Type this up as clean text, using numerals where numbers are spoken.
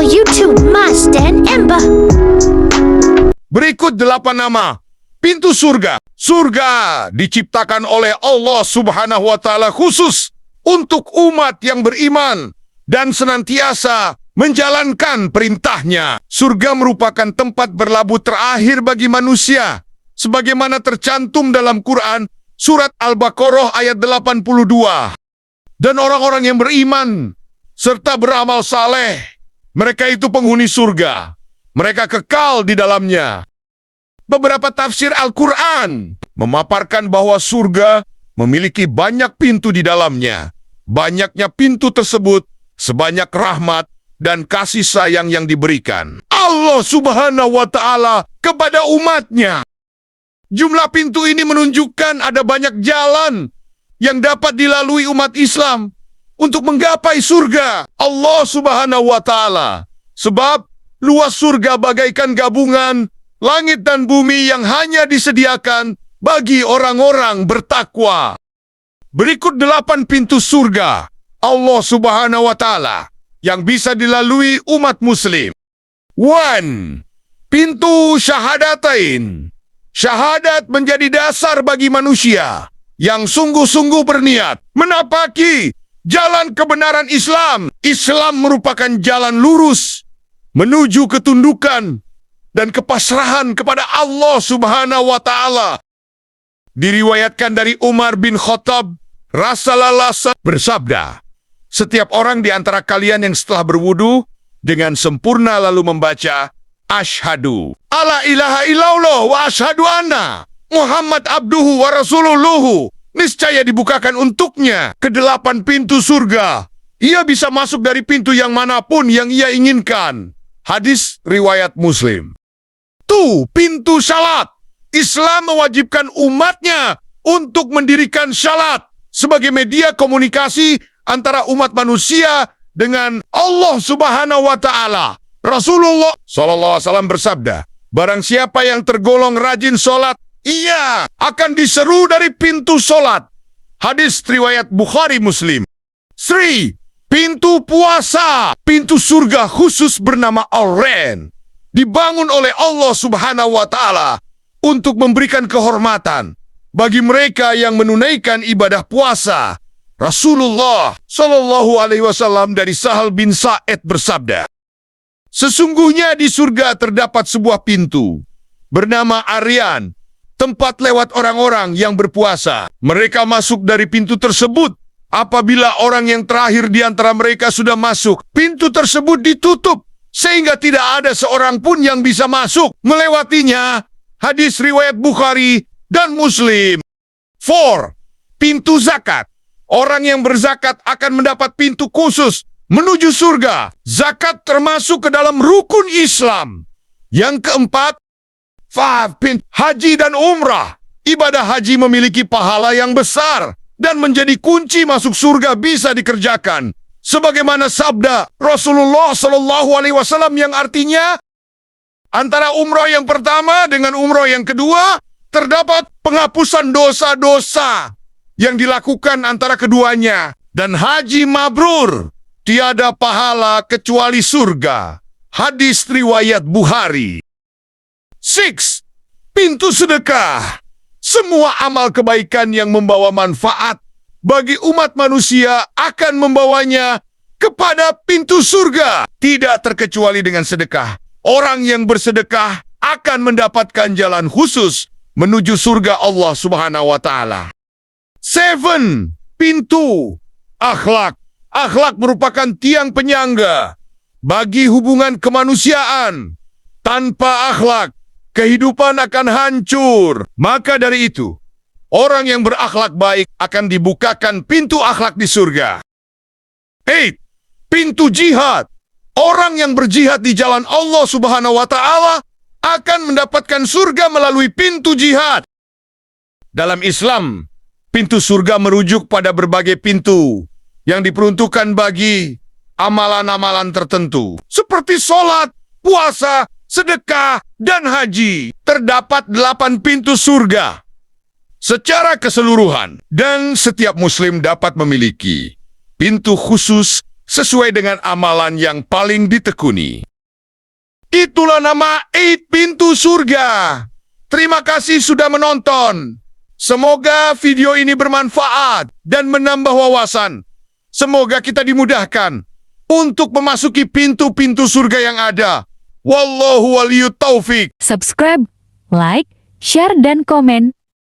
channel YouTube Mas dan Ember. Berikut 8 nama pintu surga. Surga diciptakan oleh Allah Subhanahu wa Ta'ala khusus untuk umat yang beriman dan senantiasa menjalankan perintahnya. Surga merupakan tempat berlabuh terakhir bagi manusia, sebagaimana tercantum dalam Quran surat Al-Baqarah ayat 82. Dan orang-orang yang beriman serta beramal saleh, mereka itu penghuni surga. Mereka kekal di dalamnya. Beberapa tafsir Al-Quran memaparkan bahwa surga memiliki banyak pintu di dalamnya. Banyaknya pintu tersebut sebanyak rahmat dan kasih sayang yang diberikan Allah Subhanahu wa Ta'ala kepada umatnya. Jumlah pintu ini menunjukkan ada banyak jalan yang dapat dilalui umat Islam untuk menggapai surga Allah Subhanahu wa Ta'ala. Sebab luas surga bagaikan gabungan langit dan bumi yang hanya disediakan bagi orang-orang bertakwa. Berikut 8 pintu surga Allah Subhanahu wa Ta'ala yang bisa dilalui umat muslim. 1. Pintu syahadatain. Syahadat menjadi dasar bagi manusia yang sungguh-sungguh berniat menapaki jalan kebenaran Islam. Islam merupakan jalan lurus menuju ketundukan dan kepasrahan kepada Allah Subhanahu wa Ta'ala. Diriwayatkan dari Umar bin Khattab, Rasulullah bersabda, setiap orang di antara kalian yang setelah berwudu dengan sempurna lalu membaca Asyhadu alla ilaha illallah wa asyhadu anna Muhammad abduhu wa rasuluhu, niscaya dibukakan untuknya ke-8 pintu surga. Ia bisa masuk dari pintu yang manapun yang ia inginkan. Hadis riwayat Muslim. 2. Pintu salat. Islam mewajibkan umatnya untuk mendirikan salat sebagai media komunikasi antara umat manusia dengan Allah Subhanahu wa Ta'ala. Rasulullah SAW bersabda, barang siapa yang tergolong rajin salat, ia akan diseru dari pintu salat. Hadis riwayat Bukhari Muslim. 3. Pintu puasa. Pintu surga khusus bernama Ar-Rayan dibangun oleh Allah Subhanahu wa Ta'ala untuk memberikan kehormatan bagi mereka yang menunaikan ibadah puasa. Rasulullah SAW dari Sahal bin Sa'id bersabda, sesungguhnya di surga terdapat sebuah pintu bernama Ar-Rayan, tempat lewat orang-orang yang berpuasa. Mereka masuk dari pintu tersebut. Apabila orang yang terakhir di antara mereka sudah masuk, pintu tersebut ditutup sehingga tidak ada seorang pun yang bisa masuk melewatinya. Hadis riwayat Bukhari dan Muslim. 4. Pintu zakat. Orang yang berzakat akan mendapat pintu khusus menuju surga. Zakat termasuk ke dalam rukun Islam. Yang keempat, 5. Pintu haji dan umrah. Ibadah haji memiliki pahala yang besar dan menjadi kunci masuk surga bisa dikerjakan. Sebagaimana sabda Rasulullah SAW yang artinya, antara umrah yang pertama dengan umrah yang kedua, terdapat penghapusan dosa-dosa yang dilakukan antara keduanya. Dan haji mabrur, tiada pahala kecuali surga. Hadis riwayat Bukhari. 6. Pintu sedekah. Semua amal kebaikan yang membawa manfaat bagi umat manusia akan membawanya kepada pintu surga. Tidak terkecuali dengan sedekah. Orang yang bersedekah akan mendapatkan jalan khusus menuju surga Allah Subhanahu wa Ta'ala. 7. Pintu akhlak. Akhlak merupakan tiang penyangga bagi hubungan kemanusiaan. Tanpa akhlak, kehidupan akan hancur. Maka dari itu, orang yang berakhlak baik akan dibukakan pintu akhlak di surga. 8. Pintu jihad. Orang yang berjihad di jalan Allah Subhanahu wa Ta'ala akan mendapatkan surga melalui pintu jihad. Dalam Islam, pintu surga merujuk pada berbagai pintu yang diperuntukkan bagi amalan-amalan tertentu. Seperti sholat, puasa, sedekah, dan haji. Terdapat 8 pintu surga secara keseluruhan. Dan setiap muslim dapat memiliki pintu khusus sesuai dengan amalan yang paling ditekuni. Itulah nama 8 pintu surga. Terima kasih sudah menonton. Semoga video ini bermanfaat dan menambah wawasan. Semoga kita dimudahkan untuk memasuki pintu-pintu surga yang ada. Wallahu waliyut taufik. Subscribe, like, share, dan komen